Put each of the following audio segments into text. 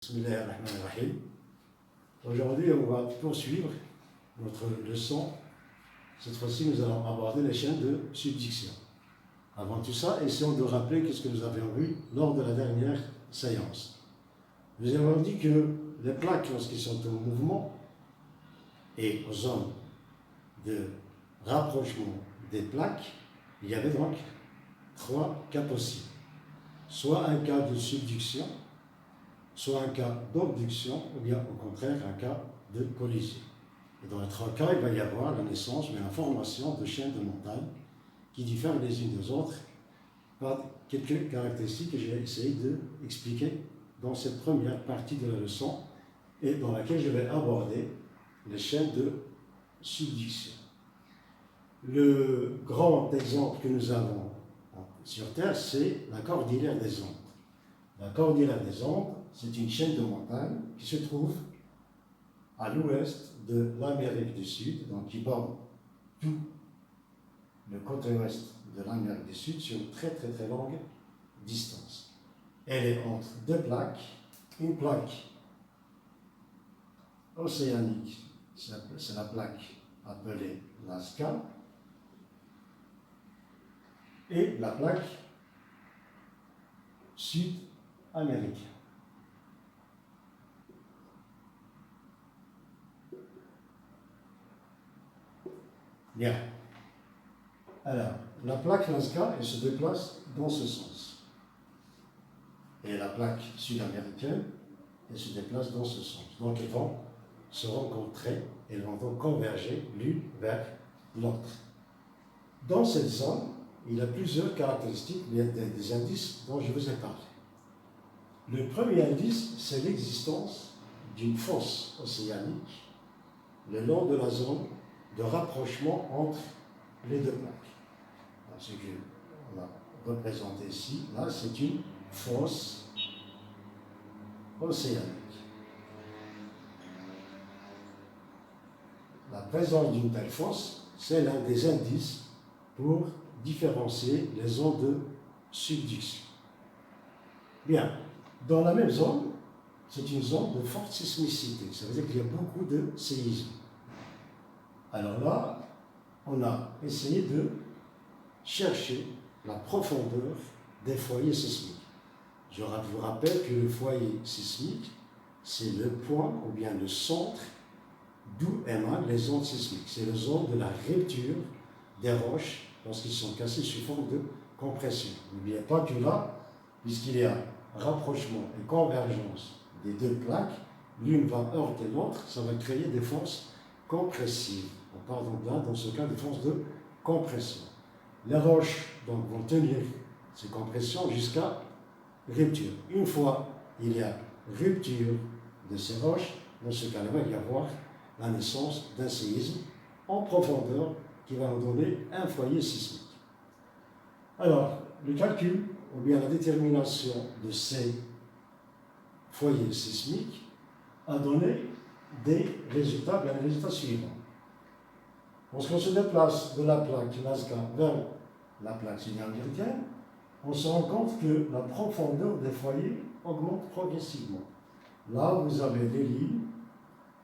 Bismillahirrahmanirrahim. Aujourd'hui, on va poursuivre notre leçon. Cette fois-ci, nous allons aborder les chaînes de subduction. Avant tout ça, essayons de rappeler ce que nous avions vu lors de la dernière séance. Nous avons dit que les plaques, lorsqu'ils sont en mouvement et aux zones de rapprochement des plaques, il y avait donc trois cas possibles. Soit un cas de subduction, soit un cas d'obduction, ou bien au contraire un cas de collision. Et dans les trois cas, il va y avoir la naissance, mais la formation de chaînes de montagnes qui diffèrent les unes des autres par quelques caractéristiques que j'ai essayé d'expliquer dans cette première partie de la leçon et dans laquelle je vais aborder les chaînes de subduction. Le grand exemple que nous avons sur Terre, c'est la cordillère des Andes. La cordillère des Andes, c'est une chaîne de montagnes qui se trouve à l'ouest de l'Amérique du Sud, donc qui borde tout le côté ouest de l'Amérique du Sud sur une très longue distance. Elle est entre deux plaques, une plaque océanique, c'est la plaque appelée Nazca, et la plaque sud-américaine. Bien. Alors, la plaque Nazca, elle se déplace dans ce sens. Et la plaque sud-américaine, elle se déplace dans ce sens. Donc, elles vont se rencontrer, elles vont donc converger l'une vers l'autre. Dans cette zone, il y a plusieurs caractéristiques, il y a des indices dont je vous ai parlé. Le premier indice, c'est l'existence d'une fosse océanique le long de la zone de rapprochement entre les deux plaques. Alors, ce qu'on a représenté ici, là, c'est une fosse océanique. La présence d'une telle fosse, c'est l'un des indices pour différencier les zones de subduction. Bien, dans la même zone, c'est une zone de forte sismicité, ça veut dire qu'il y a beaucoup de séismes. Alors là, on a essayé de chercher la profondeur des foyers sismiques. Je vous rappelle que le foyer sismique, c'est le point ou bien le centre d'où émanent les ondes sismiques. C'est la zone de la rupture des roches lorsqu'ils sont cassés sous forme de compression. N'oubliez pas que là, puisqu'il y a rapprochement et convergence des deux plaques, l'une va heurter l'autre, ça va créer des forces compressives. On parle donc là, dans ce cas, de forces de compression. Les roches donc, vont tenir ces compressions jusqu'à rupture. Une fois il y a rupture de ces roches, dans ce cas-là, il va y avoir la naissance d'un séisme en profondeur qui va nous donner un foyer sismique. Alors, le calcul, ou bien la détermination de ces foyers sismiques a donné des résultats suivants. Lorsqu'on se déplace de la plaque Nazca vers la plaque sud-américaine, on se rend compte que la profondeur des foyers augmente progressivement. Là, vous avez des lignes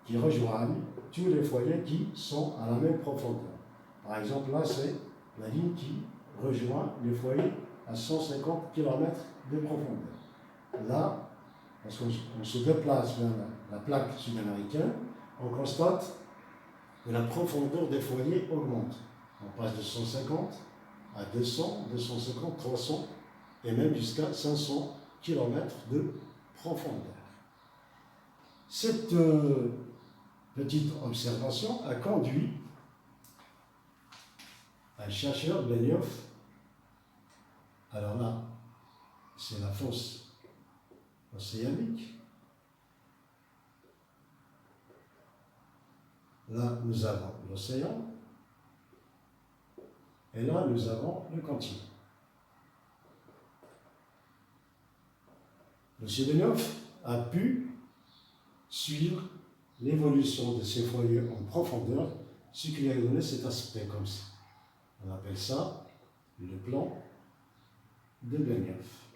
qui rejoignent tous les foyers qui sont à la même profondeur. Par exemple, là, c'est la ligne qui rejoint les foyers à 150 km de profondeur. Là, lorsqu'on se déplace vers la plaque sud-américaine, on constate que la profondeur des foyers augmente. On passe de 150 à 200, 250, 300 et même jusqu'à 500 km de profondeur. Cette petite observation a conduit un chercheur, Benioff. Alors là, c'est la fosse océanique. Là, nous avons l'océan. Et là, nous avons le continent. M. Benioff a pu suivre l'évolution de ces foyers en profondeur, ce qui lui a donné cet aspect comme ça. On appelle ça le plan de Benioff.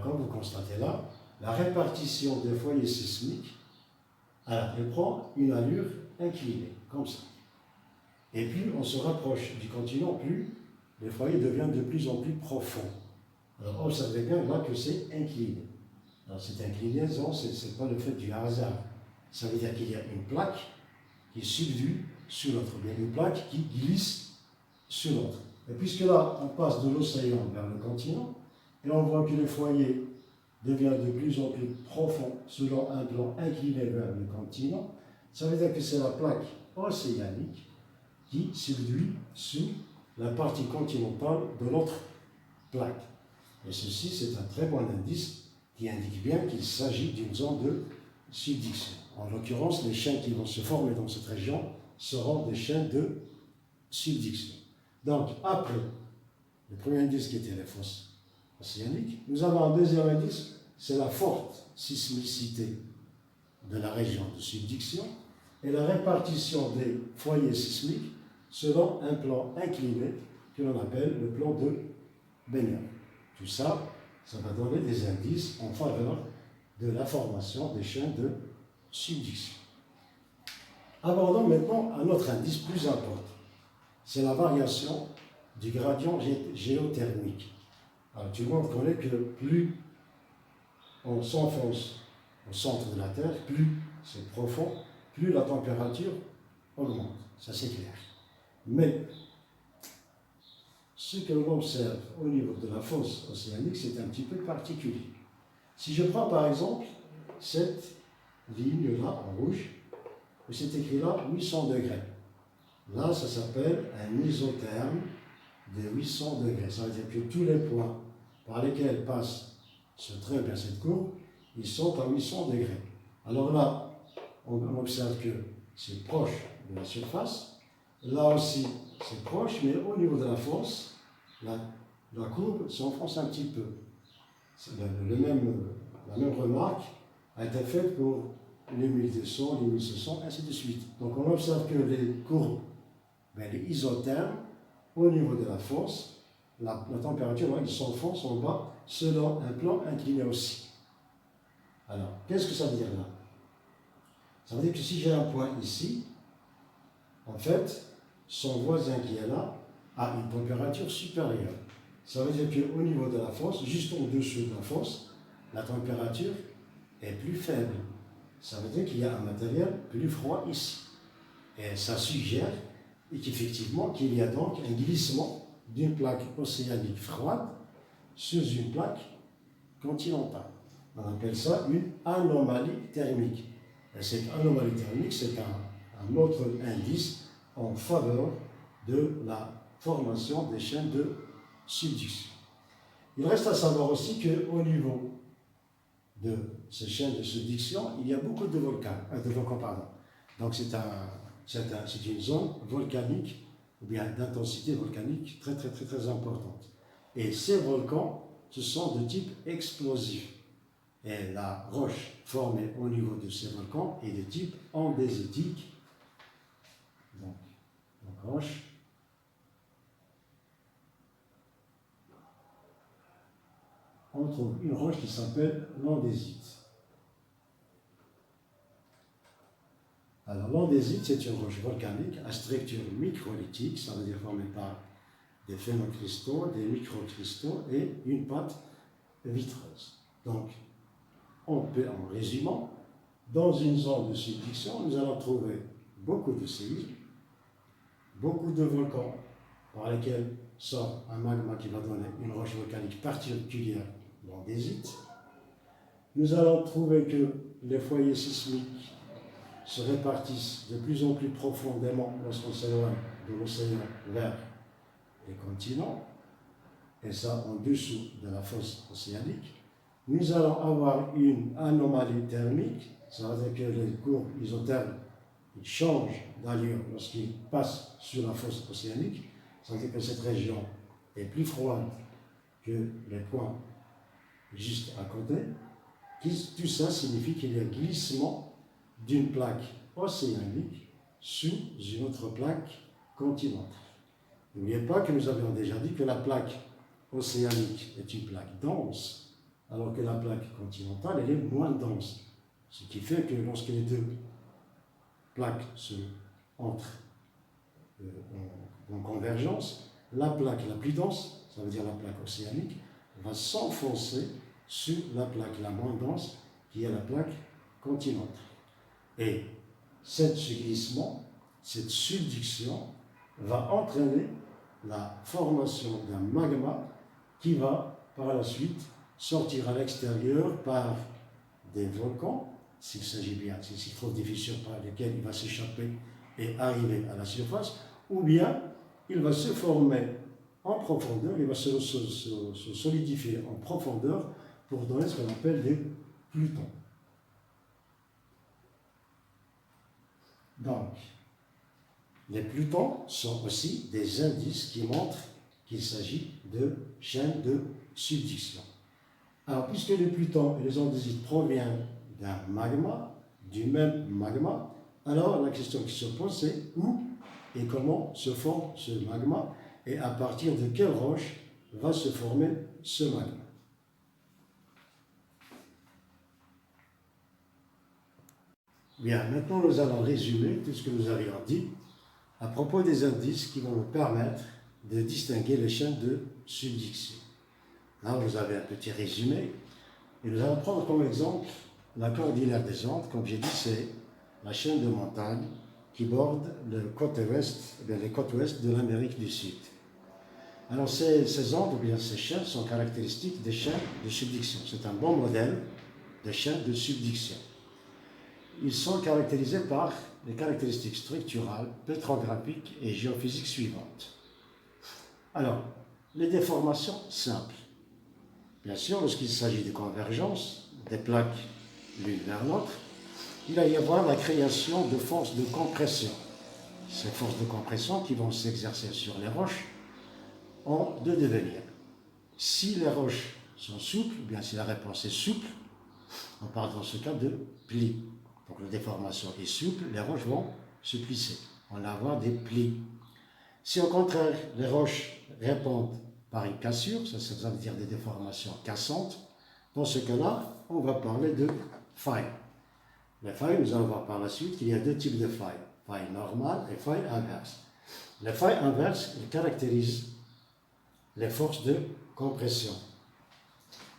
comme vous constatez là, la répartition des foyers sismiques, alors, elle prend une allure inclinée, comme ça. Et plus on se rapproche du continent, plus les foyers deviennent de plus en plus profonds. Alors, observez bien là que c'est incliné. Alors, cette inclinaison, ce n'est pas le fait du hasard. Ça veut dire qu'il y a une plaque qui subdue sur l'autre, bien une plaque qui glisse sur l'autre. Et puisque là, on passe de l'océan vers le continent, et on voit que les foyers deviennent de plus en plus profonds selon un plan incliné vers le continent, ça veut dire que c'est la plaque océanique qui subduit sur la partie continentale de l'autre plaque. Et ceci, c'est un très bon indice qui indique bien qu'il s'agit d'une zone de subduction. En l'occurrence, les chaînes qui vont se former dans cette région seront des chaînes de subduction. Donc, après le premier indice qui était les fosses océaniques, nous avons un deuxième indice, c'est la forte sismicité de la région de subduction et la répartition des foyers sismiques selon un plan incliné que l'on appelle le plan de Benioff. Tout ça, ça va donner des indices en faveur de la formation des chaînes de subduction. Abordons maintenant un autre indice plus important. C'est la variation du gradient géothermique. Alors, tout le monde connaît que plus on s'enfonce au centre de la Terre, plus c'est profond, plus la température augmente. Ça, c'est clair. Mais ce que l'on observe au niveau de la fosse océanique, c'est un petit peu particulier. Si je prends par exemple cette ligne-là en rouge, où c'est écrit là 800 degrés. Là, ça s'appelle un isotherme de 800 degrés. Ça veut dire que tous les points par lesquels passe ce trait, bien cette courbe, ils sont à 800 degrés. Alors là, on observe que c'est proche de la surface. Là aussi, c'est proche, mais au niveau de la fosse, la courbe s'enfonce un petit peu. La même remarque a été faite pour les 1200, les 1500, ainsi de suite. Donc on observe que les courbes, les isothermes, au niveau de la fosse, la température, ils s'enfoncent en bas selon un plan incliné aussi. Alors, qu'est-ce que ça veut dire là? Ça veut dire que si j'ai un point ici, en fait, son voisin qui est là a une température supérieure. Ça veut dire qu'au niveau de la fosse, juste en dessous de la fosse, la température est plus faible. Ça veut dire qu'il y a un matériel plus froid ici. Et ça suggère qu'effectivement, qu'il y a donc un glissement d'une plaque océanique froide sous une plaque continentale. On appelle ça une anomalie thermique. Et cette anomalie thermique, c'est un autre indice en faveur de la formation des chaînes de subduction. Il reste à savoir aussi qu'au niveau de ces chaînes de subduction, il y a beaucoup de volcans. Donc c'est une zone volcanique, ou bien d'intensité volcanique très importante. Et ces volcans, ce sont de type explosif. Et la roche formée au niveau de ces volcans est de type andésitique. Donc roche on trouve une roche qui s'appelle l'andésite. Alors l'andésite, c'est une roche volcanique à structure microlithique, ça veut dire formée par des phénocristaux, des microcristaux et une pâte vitreuse. Donc, en résumant, dans une zone de subduction, nous allons trouver beaucoup de séismes, beaucoup de volcans par lesquels sort un magma qui va donner une roche volcanique particulière, l'andésite. Nous allons trouver que les foyers sismiques se répartissent de plus en plus profondément lorsqu'on s'éloigne de l'océan vers les continents, et ça en dessous de la fosse océanique. Nous allons avoir une anomalie thermique, ça veut dire que les courbes isothermes changent d'allure lorsqu'ils passent sur la fosse océanique, ça veut dire que cette région est plus froide que les points juste à côté. Tout ça signifie qu'il y a glissement d'une plaque océanique sous une autre plaque continentale. N'oubliez pas que nous avions déjà dit que la plaque océanique est une plaque dense, alors que la plaque continentale, elle est moins dense. Ce qui fait que lorsque les deux plaques se entrent en convergence, la plaque la plus dense, ça veut dire la plaque océanique, va s'enfoncer sur la plaque la moins dense, qui est la plaque continentale. Et ce glissement, cette subduction, va entraîner la formation d'un magma qui va, par la suite, sortir à l'extérieur par des volcans, s'il s'agit bien, s'il trouve des fissures par lesquelles il va s'échapper et arriver à la surface, ou bien il va se former en profondeur, il va se solidifier en profondeur pour donner ce qu'on appelle des plutons. Donc, les plutons sont aussi des indices qui montrent qu'il s'agit de chaînes de subduction. Alors, puisque les plutons et les andésites proviennent d'un magma, du même magma, alors la question qui se pose, c'est où et comment se forme ce magma et à partir de quelle roche va se former ce magma. Bien, maintenant nous allons résumer tout ce que nous avions dit à propos des indices qui vont nous permettre de distinguer les chaînes de subduction. Là, vous avez un petit résumé et nous allons prendre comme exemple la cordillère des Andes. Comme j'ai dit, c'est la chaîne de montagnes qui borde les côtes ouest de l'Amérique du Sud. Alors ces Andes, ou bien ces chaînes, sont caractéristiques des chaînes de subduction. C'est un bon modèle de chaîne de subduction. Ils sont caractérisés par les caractéristiques structurales, pétrographiques et géophysiques suivantes. Alors, les déformations simples. Bien sûr, lorsqu'il s'agit de convergence des plaques l'une vers l'autre, il va y avoir la création de forces de compression. Ces forces de compression qui vont s'exercer sur les roches ont deux devenirs. Si les roches sont souples, ou bien si la réponse est souple, on parle dans ce cas de plis. Donc la déformation est souple, les roches vont se plisser. On va avoir des plis. Si au contraire, les roches répondent par une cassure, ça veut dire des déformations cassantes, dans ce cas-là, on va parler de failles. Les failles, nous allons voir par la suite qu'il y a deux types de failles. Faille normale et faille inverse. Les failles inverses caractérisent les forces de compression.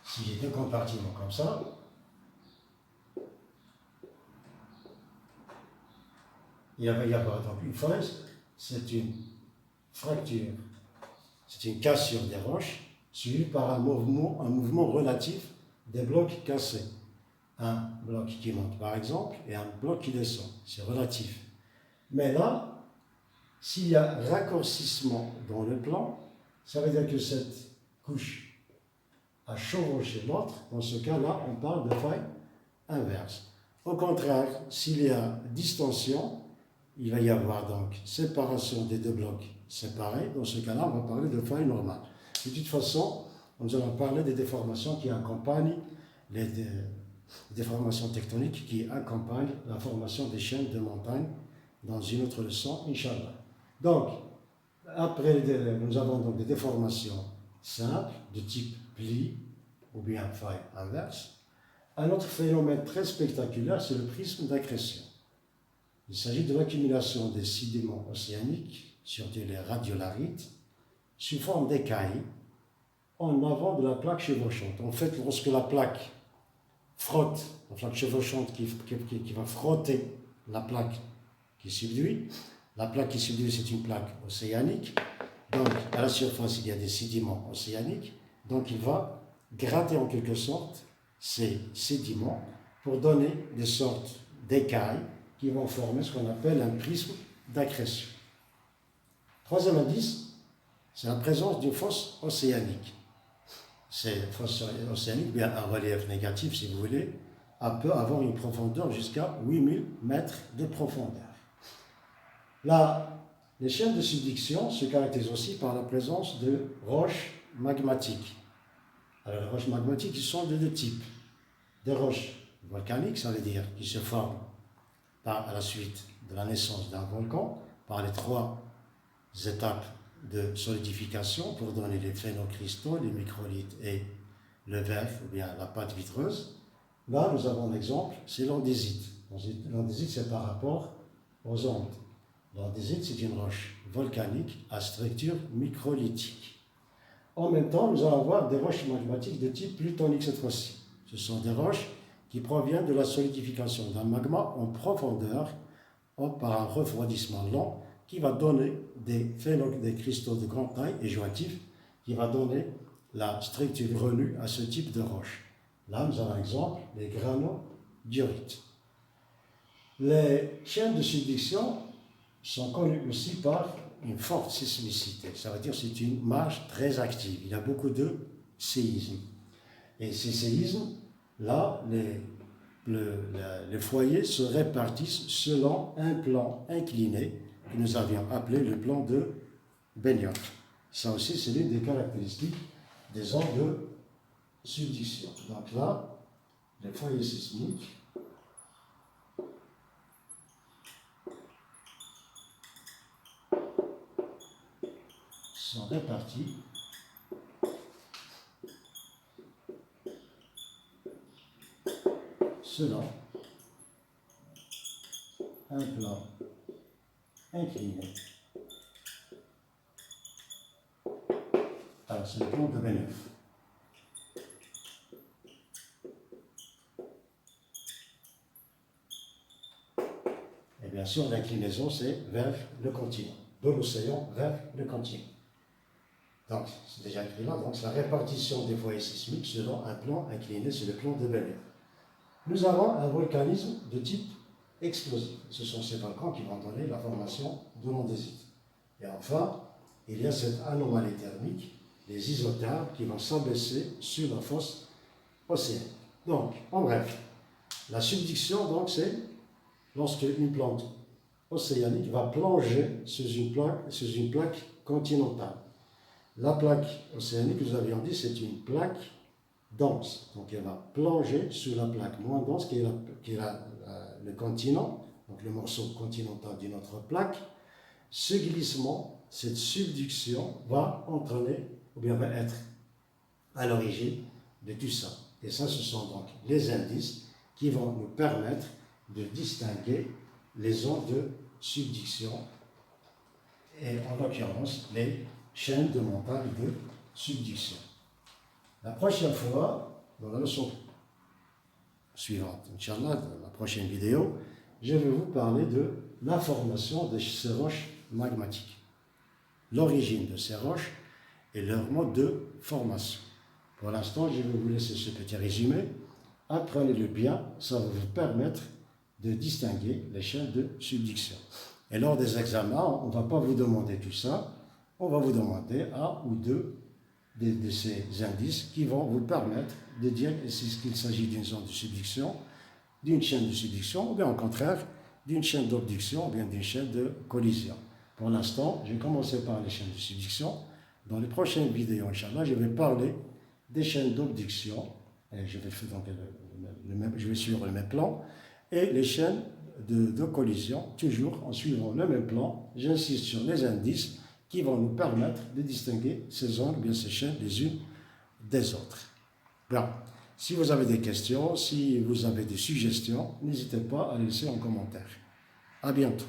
Si j'ai deux compartiments comme ça, il va y avoir donc une faille, c'est une fracture, c'est une cassure des roches suivie par un mouvement relatif des blocs cassés. Un bloc qui monte par exemple et un bloc qui descend, c'est relatif. Mais là, s'il y a raccourcissement dans le plan, ça veut dire que cette couche a chevauché l'autre. Dans ce cas-là, on parle de faille inverse. Au contraire, s'il y a distension, il va y avoir donc séparation des deux blocs séparés. Dans ce cas-là, on va parler de faille normale. De toute façon, nous allons parler des déformations qui accompagnent les déformations tectoniques qui accompagnent la formation des chaînes de montagnes dans une autre leçon, Inch'Allah. Donc, après, nous avons donc des déformations simples de type pli ou bien faille inverse. Un autre phénomène très spectaculaire, c'est le prisme d'accrétion. Il s'agit de l'accumulation des sédiments océaniques, surtout les radiolarites, sous forme d'écailles en avant de la plaque chevauchante. En fait, lorsque la plaque frotte, la plaque chevauchante qui va frotter la plaque qui subduit, la plaque qui subduit, c'est une plaque océanique, donc à la surface, il y a des sédiments océaniques, donc il va gratter en quelque sorte ces sédiments pour donner des sortes d'écailles qui vont former ce qu'on appelle un prisme d'accrétion. Troisième indice, c'est la présence d'une fosse océanique. Cette fosse océanique, bien un relief négatif si vous voulez, peut avoir une profondeur jusqu'à 8000 mètres de profondeur. Là, les chaînes de subduction se caractérisent aussi par la présence de roches magmatiques. Alors, les roches magmatiques, ils sont de deux types. Des roches volcaniques, ça veut dire qui se forment à la suite de la naissance d'un volcan, par les trois étapes de solidification pour donner les phénocristaux, les microlithes et le verre ou bien la pâte vitreuse. Là, nous avons un exemple, c'est l'andésite. L'andésite, c'est par rapport aux ondes. L'andésite, c'est une roche volcanique à structure microlithique. En même temps, nous allons avoir des roches magmatiques de type plutonique cette fois-ci. Ce sont des roches qui proviennent de la solidification d'un magma en profondeur par un refroidissement lent qui va donner des cristaux de grande taille et jointifs qui va donner la structure grenue à ce type de roche. Là, nous avons un exemple, les granodiorites. Les chaînes de subduction sont connues aussi par une forte sismicité. Ça veut dire que c'est une marge très active. Il y a beaucoup de séismes. Et ces séismes, là, les foyers se répartissent selon un plan incliné que nous avions appelé le plan de Benioff. Ça aussi, c'est l'une des caractéristiques des zones de subduction. Donc là, les foyers sismiques sont répartis selon un plan incliné. Alors, c'est le plan de Benioff. Et bien sûr, l'inclinaison, c'est vers le continent, de l'océan vers le continent. Donc, c'est déjà écrit là, donc c'est la répartition des foyers sismiques selon un plan incliné, c'est le plan de Benioff. Nous avons un volcanisme de type explosif. Ce sont ces volcans qui vont donner la formation de l'andésite. Et enfin, il y a cette anomalie thermique, les isothermes qui vont s'abaisser sur la fosse océanique. Donc, en bref, la subduction, donc, c'est lorsque une plante océanique va plonger sous une plaque continentale. La plaque océanique, nous avions dit, c'est une plaque dense. Donc, elle va plonger sous la plaque moins dense qui est le continent, donc le morceau continental d'une autre plaque. Ce glissement, cette subduction va entraîner, ou bien va être à l'origine de tout ça. Et ça, ce sont donc les indices qui vont nous permettre de distinguer les zones de subduction et en l'occurrence les chaînes de montagne de subduction. La prochaine fois, dans la leçon suivante, Inch'Allah, dans la prochaine vidéo, je vais vous parler de la formation de ces roches magmatiques, l'origine de ces roches et leur mode de formation. Pour l'instant, je vais vous laisser ce petit résumé. Apprenez-le bien, ça va vous permettre de distinguer les chaînes de subduction. Et lors des examens, on ne va pas vous demander tout ça, on va vous demander un ou deux de ces indices qui vont vous permettre de dire qu'il s'agit d'une zone de subduction, d'une chaîne de subduction, ou bien au contraire, d'une chaîne d'obduction, ou bien d'une chaîne de collision. Pour l'instant, je vais commencer par les chaînes de subduction. Dans les prochaines vidéos, Inch'Allah, je vais parler des chaînes d'obduction, et je vais suivre le même plan, et les chaînes de collision, toujours en suivant le même plan. J'insiste sur les indices qui vont nous permettre de distinguer ces zones, ou bien ces chaînes, les unes des autres. Bien. Si vous avez des questions, si vous avez des suggestions, n'hésitez pas à les laisser en commentaire. À bientôt.